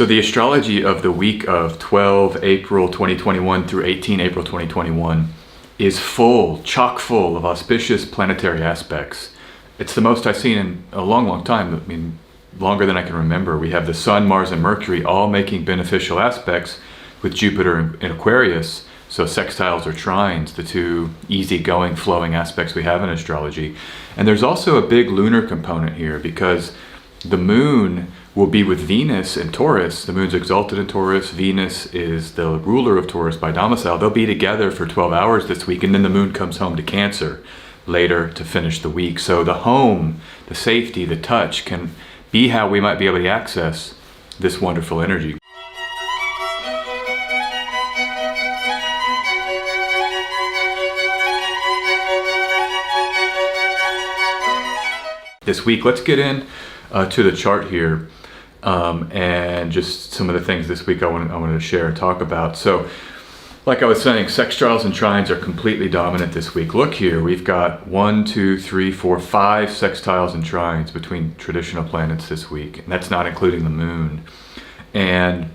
So the astrology of the week of 12 April 2021 through 18 April 2021 is full, chock full of auspicious planetary aspects. It's the most I've seen in a long, long time. I mean, longer than I can remember. We have the Sun, Mars, and Mercury all making beneficial aspects with Jupiter in Aquarius. So sextiles or trines, the two easygoing, flowing aspects we have in astrology. And there's also a big lunar component here because the moon will be with Venus in Taurus. The moon's exalted in Taurus. Venus is the ruler of Taurus by domicile. They'll be together for 12 hours this week, and then the moon comes home to Cancer later to finish the week. So the home, the safety, the touch can be how we might be able to access this wonderful energy. This week, let's get in to the chart here and just some of the things this week I wanted to share and talk about. So like I was saying, sextiles and trines are completely dominant this week. Look here, we've got 1, 2, 3, 4, 5 sextiles and trines between traditional planets this week, and that's not including the moon. And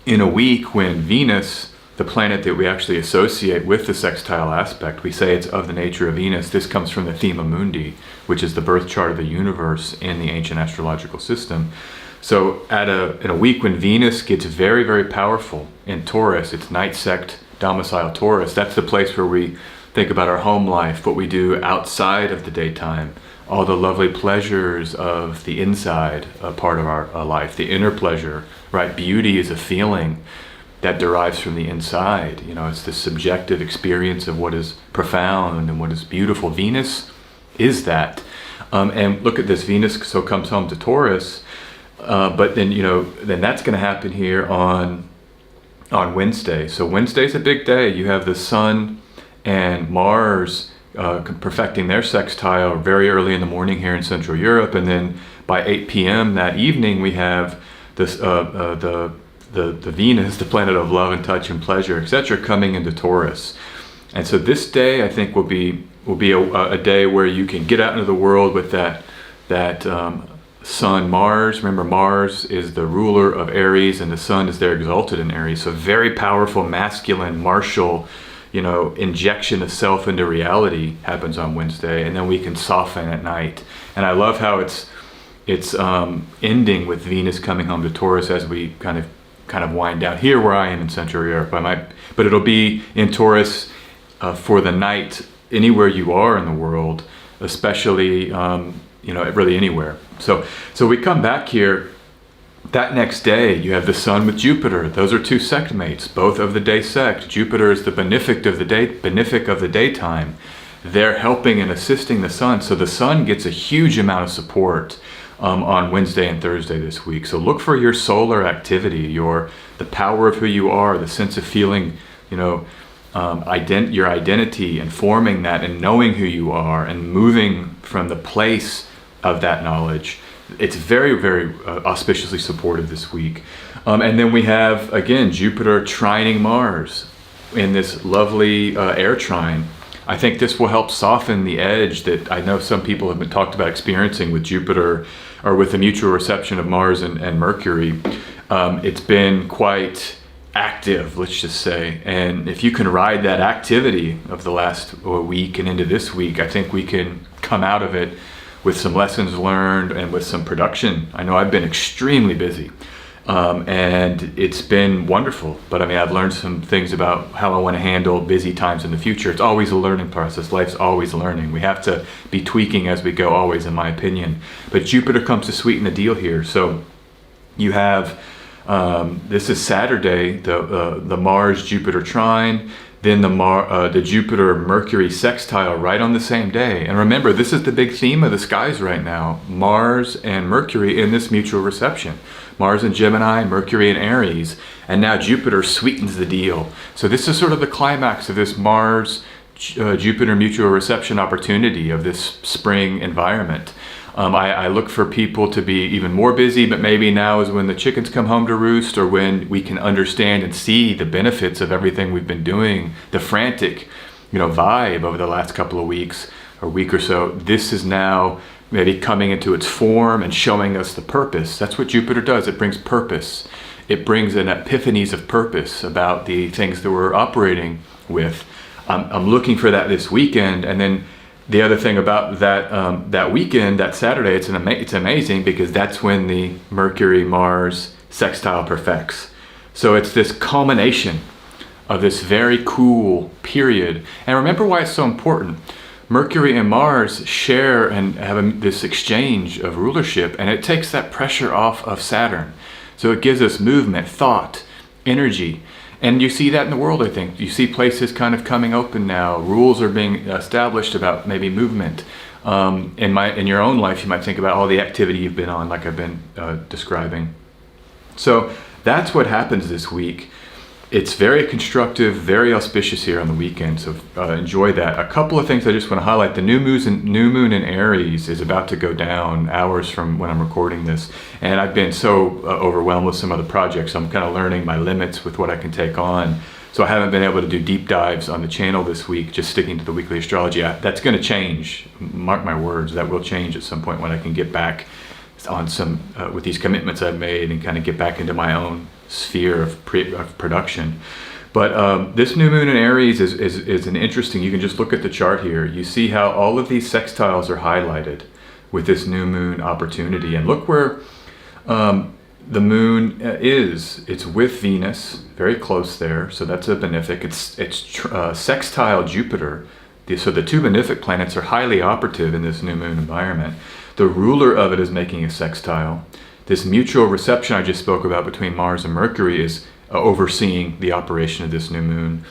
in a week when Venus, the planet that we actually associate with the sextile aspect, we say it's of the nature of Venus. This comes from the Thema Mundi, which is the birth chart of the universe in the ancient astrological system. So in a week when Venus gets very, very powerful in Taurus, it's night sect domicile Taurus. That's the place where we think about our home life, what we do outside of the daytime, all the lovely pleasures of the inside part of our life, the inner pleasure, right? Beauty is a feeling that derives from the inside. You know, it's the subjective experience of what is profound and what is beautiful. Venus is that. And look at this, Venus so comes home to Taurus, but then, then that's going to happen here on Wednesday. So Wednesday's a big day. You have the Sun and Mars perfecting their sextile very early in the morning here in Central Europe, and then by 8 p.m. that evening we have this the Venus, the planet of love and touch and pleasure, etc., coming into Taurus. And so this day, I think, will be a day where you can get out into the world with that Sun, Mars. Remember, Mars is the ruler of Aries, and the Sun is there exalted in Aries. So very powerful, masculine, martial, injection of self into reality happens on Wednesday, and then we can soften at night. And I love how it's ending with Venus coming home to Taurus as we kind of wind down here where I am in Central Europe. But it'll be in Taurus for the night anywhere you are in the world, especially really anywhere. So we come back here. That next day you have the Sun with Jupiter. Those are two sect mates, both of the day sect. Jupiter is the benefic of the daytime. They're helping and assisting the Sun. So the Sun gets a huge amount of support on Wednesday and Thursday this week. So look for your solar activity, the power of who you are, the sense of feeling, your identity, and forming that and knowing who you are and moving from the place of that knowledge. It's very, very auspiciously supported this week. And then we have, again, Jupiter trining Mars in this lovely air trine. I think this will help soften the edge that I know some people have been talked about experiencing with Jupiter, or with the mutual reception of Mars and Mercury. It's been quite active, let's just say. And if you can ride that activity of the last week and into this week, I think we can come out of it with some lessons learned and with some production. I know I've been extremely busy. And it's been wonderful, but I've learned some things about how I want to handle busy times in the future. It's always a learning process. Life's always learning. We have to be tweaking as we go, always, in my opinion. But Jupiter comes to sweeten the deal here. So you have, this is Saturday, the Mars-Jupiter trine, then the Jupiter-Mercury sextile right on the same day. And remember, this is the big theme of the skies right now, Mars and Mercury in this mutual reception. Mars in Gemini, Mercury in Aries, and now Jupiter sweetens the deal. So this is sort of the climax of this Mars-Jupiter mutual reception opportunity of this spring environment. I look for people to be even more busy, but maybe now is when the chickens come home to roost, or when we can understand and see the benefits of everything we've been doing, the frantic, vibe over the last couple of weeks or week or so. This is now maybe coming into its form and showing us the purpose. That's what Jupiter does. It brings purpose. It brings an epiphanies of purpose about the things that we're operating with. I'm looking for that this weekend. And then the other thing about that that weekend, that Saturday, it's amazing because that's when the Mercury Mars sextile perfects. So it's this culmination of this very cool period. And remember why it's so important. Mercury and Mars share and have this exchange of rulership, and it takes that pressure off of Saturn. So it gives us movement, thought, energy. And you see that in the world, I think. You see places kind of coming open now. Rules are being established about maybe movement. In your own life, you might think about all the activity you've been on, like I've been describing. So that's what happens this week. It's very constructive, very auspicious here on the weekend, so enjoy that. A couple of things I just want to highlight. The new moon in Aries is about to go down hours from when I'm recording this. And I've been so overwhelmed with some other projects. I'm kind of learning my limits with what I can take on. So I haven't been able to do deep dives on the channel this week, just sticking to the weekly astrology. That's going to change. Mark my words, that will change at some point when I can get back on some, with these commitments I've made and kind of get back into my own sphere of production. But this new moon in Aries is an interesting, you can just look at the chart here. You see how all of these sextiles are highlighted with this new moon opportunity. And look where the moon is. It's with Venus, very close there. So that's a benefic. It's sextile Jupiter. So the two benefic planets are highly operative in this new moon environment. The ruler of it is making a sextile. This mutual reception I just spoke about between Mars and Mercury is overseeing the operation of this new moon.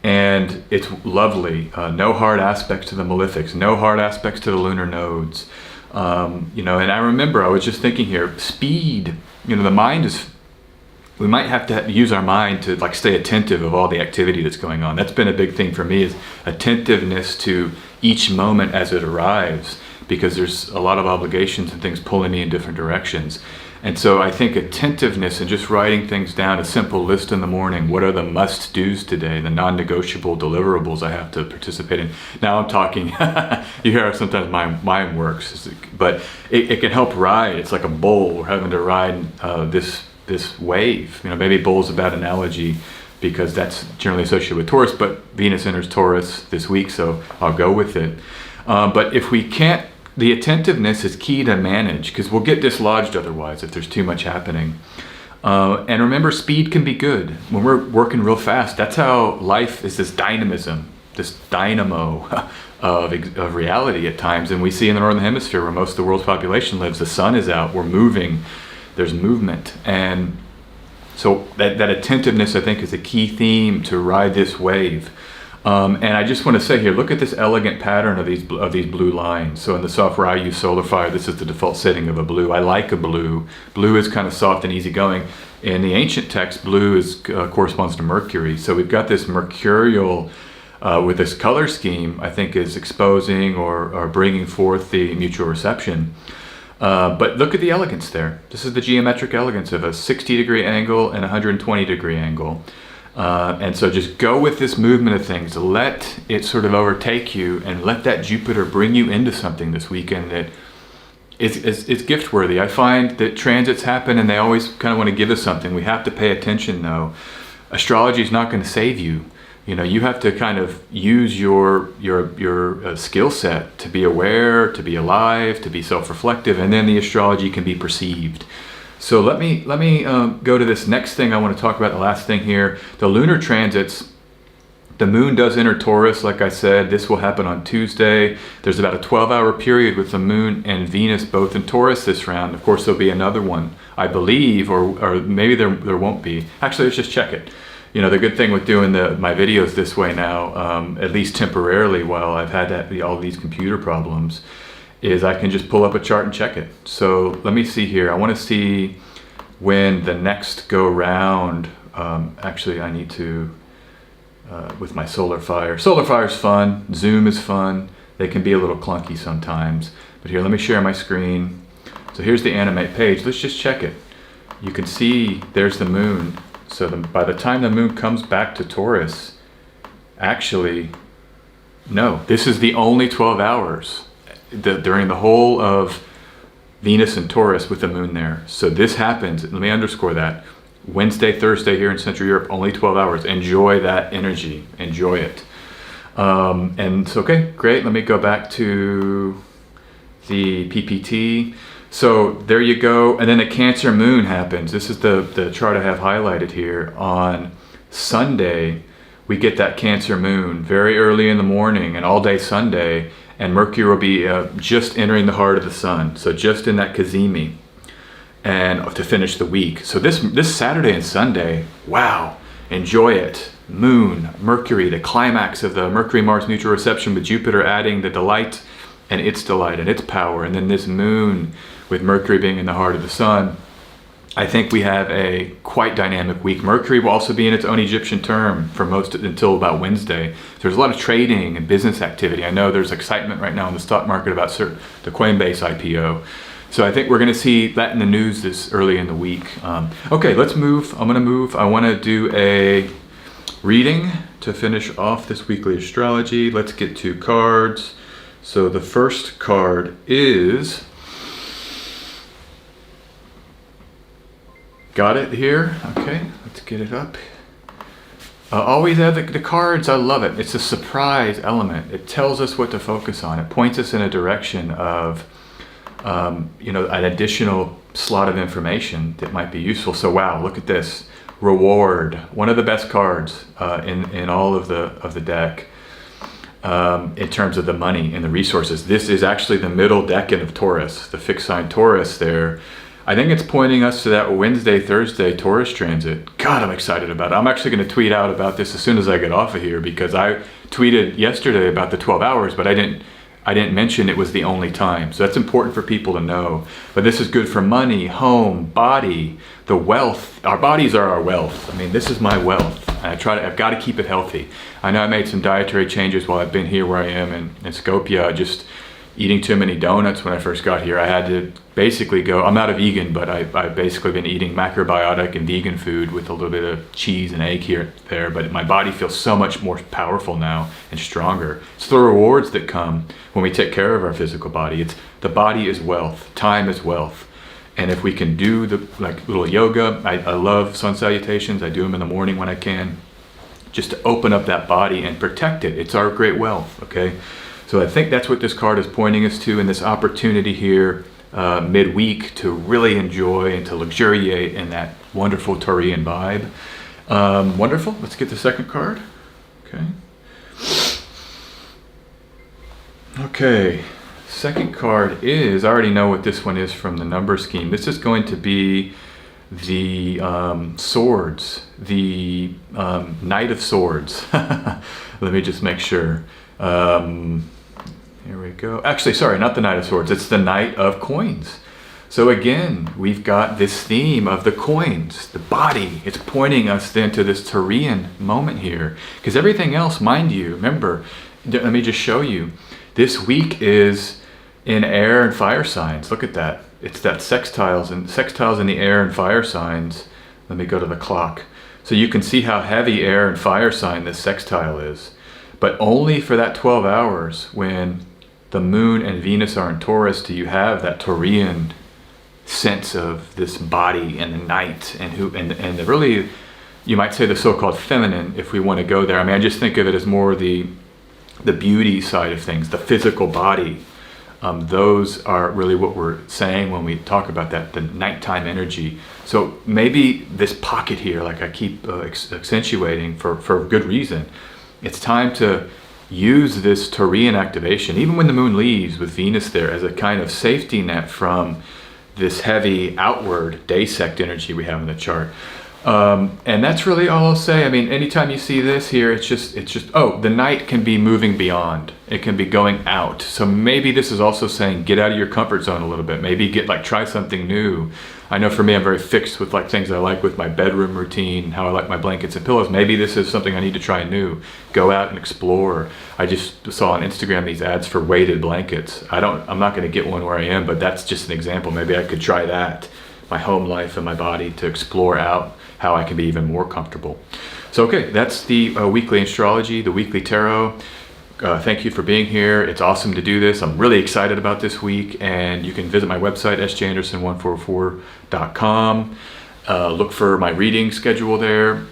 And it's lovely. No hard aspects to the malefics, no hard aspects to the lunar nodes. And I remember I was just thinking here, speed, the mind is, we might have to use our mind to like stay attentive of all the activity that's going on. That's been a big thing for me, is attentiveness to each moment as it arrives, because there's a lot of obligations and things pulling me in different directions. And so I think attentiveness and just writing things down, a simple list in the morning, what are the must-dos today, the non-negotiable deliverables I have to participate in. Now I'm talking, you hear how sometimes my mind works, but it can help ride. It's like a bull. We're having to ride this wave. Maybe bull's a bad analogy because that's generally associated with Taurus, but Venus enters Taurus this week, so I'll go with it. But if we can't, the attentiveness is key to manage, because we'll get dislodged otherwise if there's too much happening. And remember, speed can be good. When we're working real fast, that's how life is, this dynamism, this dynamo of reality at times. And we see in the Northern Hemisphere, where most of the world's population lives, the sun is out, we're moving, there's movement. And so that attentiveness, I think, is a key theme to ride this wave. And I just want to say here, look at this elegant pattern of these blue lines. So in the software I use, SolarFire, this is the default setting of a blue. I like a blue. Blue is kind of soft and easygoing. In the ancient text, blue corresponds to Mercury. So we've got this mercurial, with this color scheme, I think is exposing or bringing forth the mutual reception. But look at the elegance there. This is the geometric elegance of a 60-degree angle and a 120-degree angle. And so just go with this movement of things. Let it sort of overtake you, and let that Jupiter bring you into something this weekend that is gift worthy. I find that transits happen and they always kind of want to give us something. We have to pay attention though. Astrology is not going to save you. You have to kind of use your skill set to be aware, to be alive, to be self-reflective, and then the astrology can be perceived. So let me go to this next thing I want to talk about, the last thing here. The lunar transits, the moon does enter Taurus, like I said. This will happen on Tuesday. There's about a 12-hour period with the moon and Venus both in Taurus this round. Of course, there'll be another one, I believe, or maybe there won't be. Actually, let's just check it. The good thing with doing my videos this way now, at least temporarily while I've had all these computer problems, is I can just pull up a chart and check it. So let me see here. I want to see when the next go round. Actually, I need to, with my SolarFire. SolarFire is fun. Zoom is fun. They can be a little clunky sometimes. But here, let me share my screen. So here's the animate page. Let's just check it. You can see there's the moon. So by the time the moon comes back to Taurus, actually, no, this is the only 12 hours. during the whole of Venus and Taurus with the moon there. So this happens, let me underscore that, Wednesday, Thursday here in Central Europe, only 12 hours. Enjoy that energy, enjoy it. And so, okay, great. Let me go back to the PPT. So there you go. And then the Cancer moon happens. This is the chart I have highlighted here. On Sunday, we get that Cancer moon very early in the morning and all day Sunday. And Mercury will be just entering the heart of the sun. So just in that Cazimi, and to finish the week. So this Saturday and Sunday, wow, enjoy it. Moon, Mercury, the climax of the Mercury Mars mutual reception with Jupiter adding the delight and its power. And then this moon with Mercury being in the heart of the sun. I think we have a quite dynamic week. Mercury will also be in its own Egyptian term for until about Wednesday. So there's a lot of trading and business activity. I know there's excitement right now in the stock market about the Coinbase IPO. So I think we're going to see that in the news this early in the week. Okay, let's move. I'm going to move. I want to do a reading to finish off this weekly astrology. Let's get 2 cards. So the first card is... Got it here? Okay, let's get it up. Always have the cards, I love it. It's a surprise element. It tells us what to focus on. It points us in a direction of, an additional slot of information that might be useful. So wow, look at this. Reward, one of the best cards in all of the deck in terms of the money and the resources. This is actually the middle decan of Taurus, the fixed sign Taurus there. I think it's pointing us to that Wednesday, Thursday Taurus transit. God, I'm excited about it. I'm actually going to tweet out about this as soon as I get off of here, because I tweeted yesterday about the 12 hours, but I didn't mention it was the only time. So that's important for people to know. But this is good for money, home, body, the wealth. Our bodies are our wealth. I mean, this is my wealth. And I've got to keep it healthy. I know I made some dietary changes while I've been here where I am in Skopje. Just eating too many donuts when I first got here. I had to basically go, I'm not a vegan, but I've basically been eating macrobiotic and vegan food with a little bit of cheese and egg here and there, but my body feels so much more powerful now and stronger. It's the rewards that come when we take care of our physical body. The body is wealth, time is wealth. And if we can do the little yoga, I love sun salutations. I do them in the morning when I can, just to open up that body and protect it. It's our great wealth, okay? So I think that's what this card is pointing us to in this opportunity here midweek to really enjoy and to luxuriate in that wonderful Taurian vibe. Wonderful. Let's get the second card. Okay. Second card is, I already know what this one is from the number scheme. This is going to be the swords, the Knight of Swords. Let me just make sure. Here we go. Actually, sorry, not the Knight of Swords. It's the Knight of Coins. So again, we've got this theme of the coins, the body. It's pointing us then to this Taurian moment here. Because everything else, mind you, remember, let me just show you. This week is in air and fire signs. Look at that. It's that sextiles in the air and fire signs. Let me go to the clock. So you can see how heavy air and fire sign this sextile is. But only for that 12 hours when the moon and Venus are in Taurus do you have that Taurian sense of this body and the night and the really, you might say, the so-called feminine, if we want to go there. I mean, I just think of it as more the beauty side of things, the physical body. Those are really what we're saying when we talk about that, the nighttime energy. So maybe this pocket here, like I keep accentuating for good reason, it's time to use this Taurian activation, even when the moon leaves with Venus there, as a kind of safety net from this heavy outward day sect energy we have in the chart. And that's really all I'll say. I mean, anytime you see this here, it's just, oh, the night can be moving beyond. It can be going out. So maybe this is also saying, get out of your comfort zone a little bit. Maybe try something new. I know for me, I'm very fixed with things I like with my bedroom routine, how I like my blankets and pillows. Maybe this is something I need to try new. Go out and explore. I just saw on Instagram these ads for weighted blankets. I'm not going to get one where I am, but that's just an example. Maybe I could try that, my home life and my body, to explore out how I can be even more comfortable. So, okay, that's the weekly astrology, the weekly tarot. thank you for being here. It's awesome to do this. I'm really excited about this week, and you can visit my website, sjanderson144.com. Look for my reading schedule there.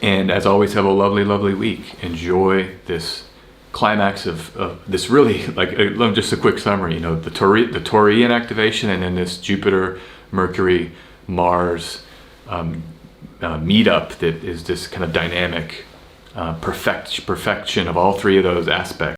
And as always, have a lovely, lovely week. Enjoy this climax of this really, just a quick summary, the Taurian activation, and then this Jupiter, Mercury, Mars meetup that is this kind of dynamic perfection of all three of those aspects.